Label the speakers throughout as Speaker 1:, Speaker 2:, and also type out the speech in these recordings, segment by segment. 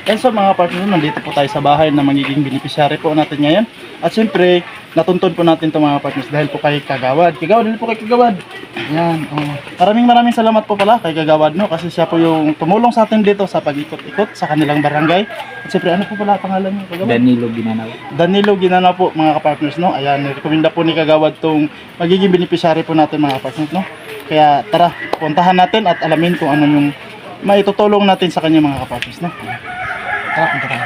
Speaker 1: And so mga partner, nandito po tayo sa bahay na magiging beneficiary po natin ngayon. At siyempre, natuntun po natin itong mga partners dahil po kay Kagawad. Kagawad, dahil po kay Kagawad. Ayan. Maraming salamat po pala kay Kagawad, no? Kasi siya po yung tumulong sa atin dito sa pag-ikot-ikot sa kanilang barangay. At siyempre, ano po pala pangalan niyo, Kagawad?
Speaker 2: Danilo Ginanaw.
Speaker 1: Danilo Ginanaw po, mga kapartners, no? Ayan, nirekomenda po ni Kagawad itong magiging beneficiary po natin, mga kapartners, no? Kaya tara, puntahan natin at alamin kung ano yung maitutulong natin sa kanya, mga kapartners, no? Tara, punta tayo.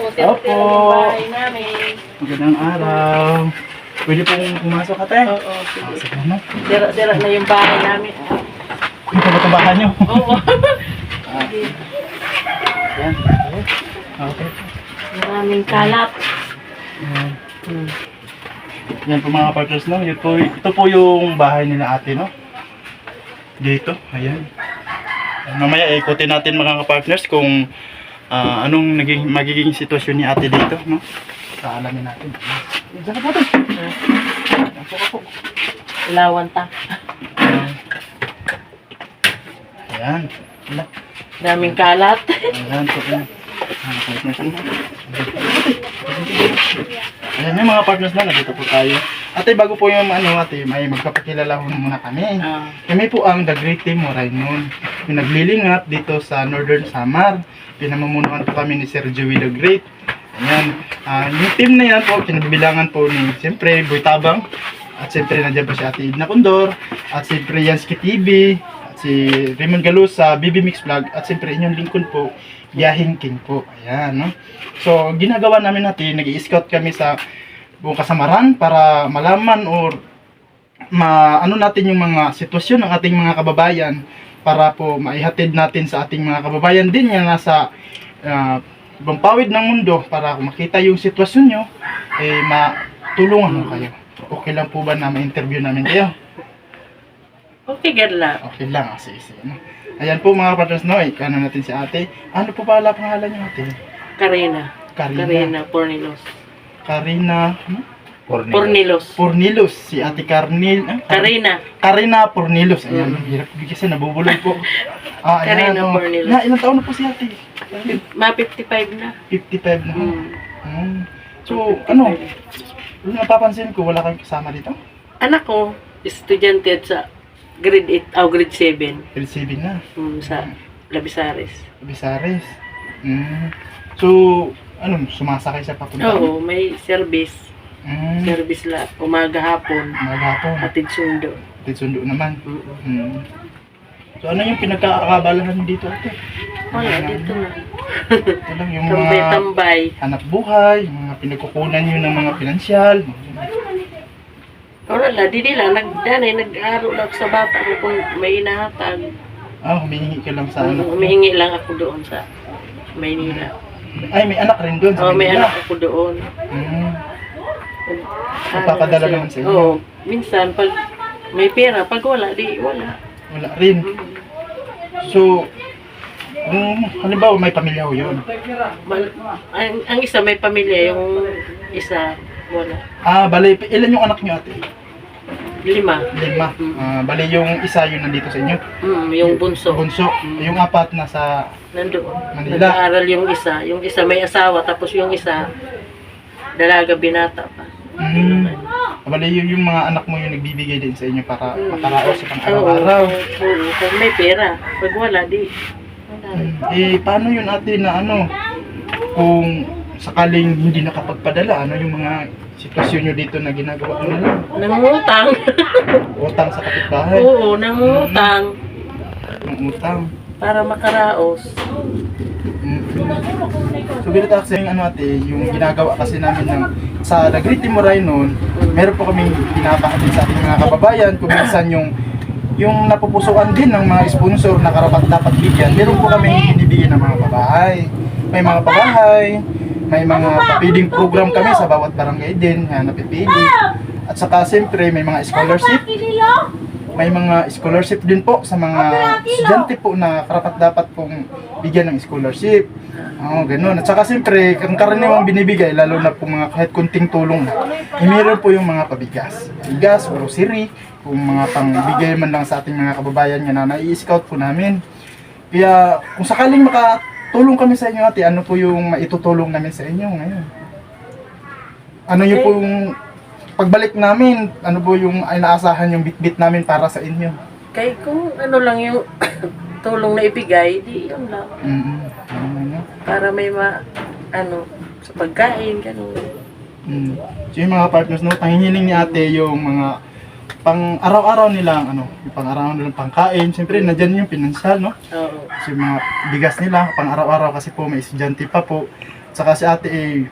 Speaker 3: Opo. Bahay namin.
Speaker 1: Magandang araw. Pwede pong pumasok ate?
Speaker 3: Oo, sige.
Speaker 1: Sige na.
Speaker 3: Sira na yung bahay namin.
Speaker 1: Ito ba itong bahay nyo?
Speaker 3: Oo.
Speaker 1: Yan. Okay.
Speaker 3: Maraming kalat.
Speaker 1: Yan po mga partners, no? Ito po yung bahay nila ate, no? Dito, ayan. Mamaya ikutin natin mga partners kung anong magiging sitwasyon ni ate dito, no? Kaalamin natin. Diyan ka po ito. Diyan po.
Speaker 3: Ilawan ta.
Speaker 1: Ayan.
Speaker 3: Maraming kalat.
Speaker 1: Ayan po. Ayan yung mga partners na, nandito po tayo. Ate, bago po yung ate, may magpapakilala muna kami. Kami po ang The Great Team Moraynon. Yung naglilingat dito sa Northern Samar. Pinamumunuan po kami ni Sir Joey The Great. Ayan. Yung team na yan po, kinabibilangan po ni, siyempre, Boy Tabang. At siyempre, nandiyan po si Ate Edna Condor. At siyempre, Yansky TV. At si Raymond Galus sa BB Mix Vlog. At siyempre, inyong lingkod po, Yahing King po. Ayan, no? So, ginagawa namin natin, nag-i-scout kami sa buong kasamaran para malaman or ano natin yung mga sitwasyon ng ating mga kababayan para po maihatid natin sa ating mga kababayan din yan nasa ibang pawid ng mundo para kung makita yung sitwasyon nyo, matulungan mo kayo. Okay lang po ba na ma-interview namin kayo?
Speaker 3: Okay, gala.
Speaker 1: Okay lang, sige. Ayan po mga partners, no, ano natin si ate. Ano po pala pangalan niyo ate?
Speaker 3: Karina Pornilos.
Speaker 1: Karina,
Speaker 3: Pornilos.
Speaker 1: Si ate Karnil.
Speaker 3: Karina
Speaker 1: Pornilos. Ayan, hirap kasi nabubulol po. Ayan,
Speaker 3: Karina Pornilos.
Speaker 1: Ilang taon na po si ate?
Speaker 3: Ma 55 na.
Speaker 1: 55 na. So, ano napapansin ko, wala kayong kasama dito?
Speaker 3: Anak ko, estudyante sa grade 8, grade 7.
Speaker 1: Grade 7 na.
Speaker 3: Sa Labisares.
Speaker 1: Bisares. So, sumasakay sa papunta?
Speaker 3: Oo, may service. Service la, umaga hapon.
Speaker 1: Maghapon.
Speaker 3: Atid sundo.
Speaker 1: Sundo naman. So, ano yung pinagkakabalahan dito ate?
Speaker 3: Wala, dito na.
Speaker 1: Ito lang yung mga
Speaker 3: Tambay.
Speaker 1: hanap buhay, yung mga pinagkukunan nyo ng mga pinansyal.
Speaker 3: Wala, di nila. Nag-aaral lang sa bata ko kung may inahatag.
Speaker 1: Humihingi ka lang sa ano.
Speaker 3: Humihingi lang ako doon sa Maynila.
Speaker 1: Ay, may anak rin doon sa
Speaker 3: May
Speaker 1: Manila.
Speaker 3: anak ako doon.
Speaker 1: Nagpapadala naman sa inyo?
Speaker 3: Oo. Minsan, pag may pera, pag wala, di wala.
Speaker 1: Wala rin. So, halimbawa may pamilya ho yun.
Speaker 3: Ang isa may pamilya, yung isa wala.
Speaker 1: Bali, ilan yung anak nyo ate?
Speaker 3: 5.
Speaker 1: 5. Bali yung isa yun nandito sa inyo.
Speaker 3: Yung bunso.
Speaker 1: Yung 4 nasa
Speaker 3: Nandoon.
Speaker 1: Manila.
Speaker 3: Nag-aaral yung isa. Yung isa may asawa, tapos yung isa dalaga binata pa.
Speaker 1: Bali yung mga anak mo yung nagbibigay din sa inyo para makaraos sa pang-araw-araw.
Speaker 3: Oo, kung may pera. Pag wala, di.
Speaker 1: Paano yun ate na kung sakaling hindi nakapagpadala, ano yung mga sitwasyon nyo dito na ginagawa nyo lang?
Speaker 3: Nangutang.
Speaker 1: Utang sa kapitbahay?
Speaker 3: Oo, nangutang.
Speaker 1: Utang.
Speaker 3: Para makaraos.
Speaker 1: So ganito kasi yung ate, yung ginagawa kasi namin sa The Great Team Moraynon, meron po kaming pinapahatid sa ating mga kababayan kung minsan yung napupusuan din ng mga sponsor na karapat dapat bigyan, meron po kami binibigyan ng mga pabahay. May mga pabahay, may mga papiling program kami sa bawat barangay din na napipili. At saka siyempre may mga scholarship. May mga scholarship din po sa mga estudyante po na karapat dapat pong bigyan ng scholarship. Ganun. At saka siyempre, ang karaniwang binibigay, lalo na po mga kahit kunting tulong, meron po yung mga pabigas. Bigas, grocery, kung mga pangbigay man lang sa ating mga kababayan nga na nai-scout po namin. Kaya kung sakaling makatulong kami sa inyo ate, ano po yung maitutulong namin sa inyo ngayon? Ano yung po yung pagbalik namin, ano po yung inaasahan yung bitbit namin para sa inyo?
Speaker 3: Kaya kung ano lang yung tulong na ibigay, di yun lang.
Speaker 1: Ano?
Speaker 3: Para may sa pagkain, gano'n.
Speaker 1: So yung mga partners, no, panghihiling ni ate yung mga pang araw-araw nilang yung pang araw nilang pangkain. Siyempre nandiyan yung pinansyal, no?
Speaker 3: Oo.
Speaker 1: Kasi mga bigas nila pang araw-araw kasi po may estudyante pa po. Saka si ate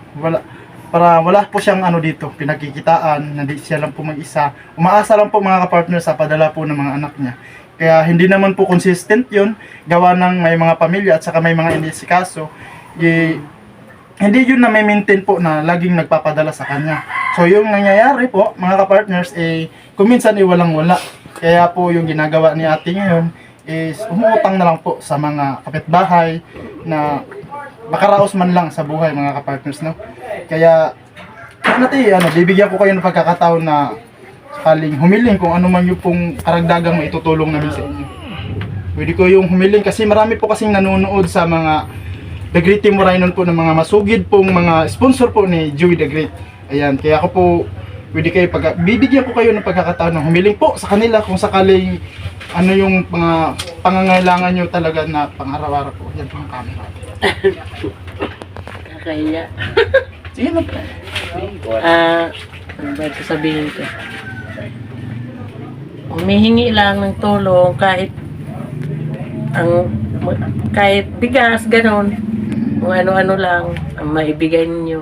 Speaker 1: wala po siyang dito pinagkikitaan, hindi siya lang po mag-isa. Umaasa lang po mga kapartner sa padala po ng mga anak niya. Kaya hindi naman po consistent yun, gawa ng may mga pamilya at saka may mga inisikaso. Hindi yun na may maintain po na laging nagpapadala sa kanya. So yung nangyayari po mga kapartners, kung minsan walang-wala. Kaya po yung ginagawa ni ate ngayon is umuutang na lang po sa mga kapitbahay na makaraos man lang sa buhay mga kapartners, no? Kaya bibigyan ko kayo ng pagkakataon na sakaling humiling kung ano man yung pong karagdagang maitutulong namin sa inyo. Pwede ko yung humiling kasi marami po kasing nanonood sa mga The Great Team Morainon po ng mga masugid pong mga sponsor po ni Joey The Great. Ayan, kaya ako po bibigyan ko kayo ng pagkakataon ng humiling po sa kanila kung sakaling yung mga pangangailangan nyo talaga na pang-araw-araw po. Yan po ang camera.
Speaker 3: Kaya,
Speaker 1: Sige na po.
Speaker 3: ano ba sasabihin ko? Humihingi lang ng tulong kahit bigas, ganon. Kung ano-ano lang ang maibigay ninyo.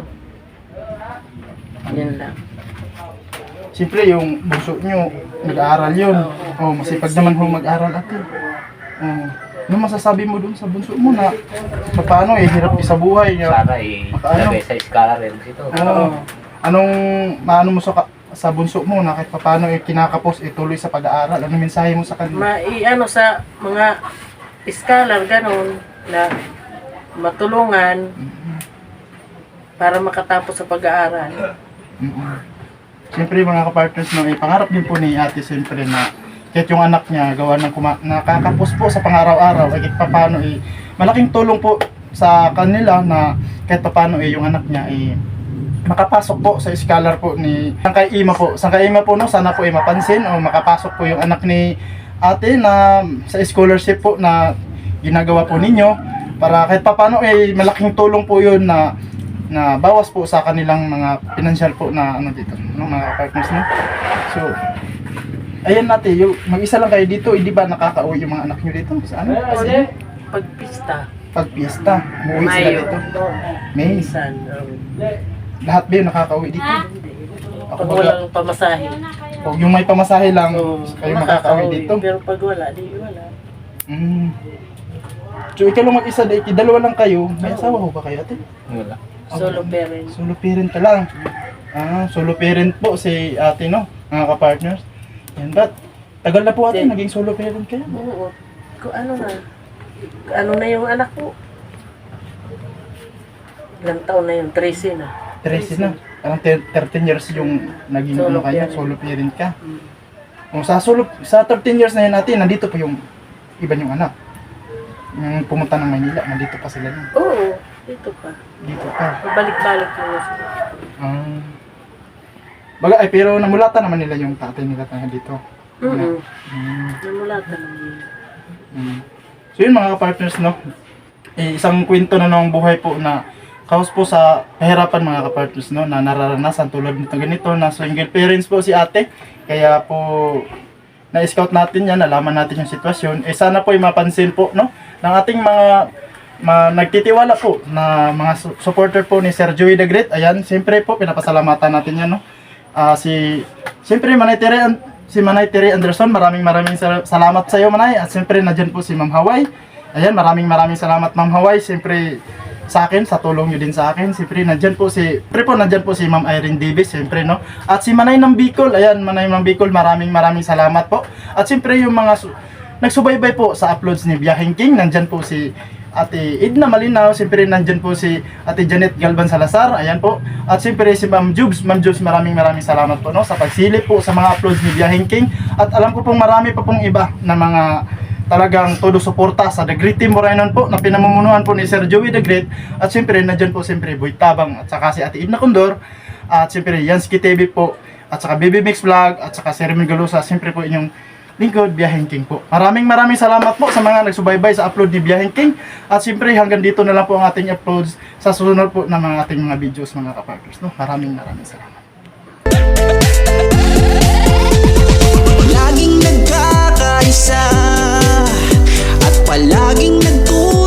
Speaker 3: Yan lang.
Speaker 1: Siyempre yung bunso nyo, nag-aaral yun. Masipag naman ho mag-aaral ate. Ano masasabi mo dun sa bunso mo na paano hirap sa buhay niya?
Speaker 2: Sana ilagay sa skala rin ito.
Speaker 1: Anong maano mo sa bunso mo na kahit paano kinakapos ituloy sa pag-aaral? Ano mensahe mo sa kanila?
Speaker 3: Sa mga scholar, ganon, na matulungan para makatapos sa pag-aaral.
Speaker 1: Siyempre mga kapartners, pangarap din po ni ate siyempre na kahit yung anak niya gawa ng nakakapos po sa pang-araw-araw, kahit paano malaking tulong po sa kanila na kahit paano yung anak niya makapasok po sa scholar po ni Sangkay Ima po, no? Sana po mapansin o makapasok po yung anak ni ate na sa scholarship po na ginagawa po ninyo para kahit paano malaking tulong po yun na bawas po sa kanilang mga financial po na dito, no, mga partners, no? So ayan natin, mag-isa lang kayo dito, hindi ba nakakauwi yung mga anak nyo dito? Saan? Kasi pag-pista, umuwi sila dito. May lahat ba yung nakakauwi dito?
Speaker 3: Pag walang pamasahe.
Speaker 1: O yung may pamasahe lang, kayo makakauwi dito.
Speaker 3: Pero pag wala, di wala.
Speaker 1: So ikaw lang mag-isa, dalawa lang kayo. May asawa ho ba kayo ate?
Speaker 2: Wala.
Speaker 3: Solo parent.
Speaker 1: Solo parent ka lang. Solo parent po si ate, no? Mga ka-partners. Yan, tagal na po ate, naging solo parent kayo?
Speaker 3: Oo. Ano na yung anak ko? Ilang taon na yun? 13 na.
Speaker 1: 13 na. Parang 13 years yung naging solo parent ka. Kung sa 13 years na yun natin, nandito po yung iba yung anak. Yung pumunta ng Manila, nandito pa sila nun.
Speaker 3: Oo, dito pa.
Speaker 1: Dito pa.
Speaker 3: Balik-balik na sila.
Speaker 1: Pero namulatan naman nila yung tatay nila dito.
Speaker 3: Namulatan naman.
Speaker 1: So yun mga partners, no? Isang kwento na ng buhay po na kaos po sa kahirapan mga kapartners, no, na nararanasan tulad nito ganito na single parents po si ate. Kaya po na-scout natin yan, nalaman natin yung sitwasyon. Sana po mapansin po, no, ng ating mga nagtitiwala po na mga supporter po ni Sir Joey The Great. Ayan, siyempre po pinapasalamatan natin yan, no. Siyempre si Manay Terry Anderson, maraming salamat sa iyo Manay. At siyempre nandiyan po si Ma'am Hawaii. Ayan, maraming salamat Ma'am Hawaii. Siyempre sa akin, sa tulong nyo din sa akin. Siyempre nandiyan po si Ma'am Irene Davis, siyempre, no. At si Manay ng Bicol, ayan, Manay ng Bicol, maraming salamat po. At siyempre yung mga nagsubaybay po sa uploads ni Biyaheng King, nandiyan po si Ate Edna Malinaw, siyempre nandiyan po si Ate Janet Galvan Salazar, ayan po. At siyempre si Ma'am Jubes, maraming salamat po, no, sa pagsilip po sa mga uploads ni Biyaheng King. At alam ko pong marami pa pong iba na mga talagang todo suporta sa The Great Team Morainon po na pinamumunuan po ni Sir Joey The Great. At siyempre, nandyan po siyempre Boy Tabang at saka si Ate Edna Condor. At siyempre, Yansky TV po. At saka Baby Mix Vlog. At saka Sir Remil Galusa. Siyempre po inyong lingkod, Biyaheng King po. Maraming salamat po sa mga nagsubaybay sa upload ni Biyaheng King. At siyempre, hanggang dito na lang po ang ating uploads sa susunod po ng mga ating mga videos, mga kapagers. No? Maraming salamat.
Speaker 4: Laging nagkakaisa at palaging nagtulungan.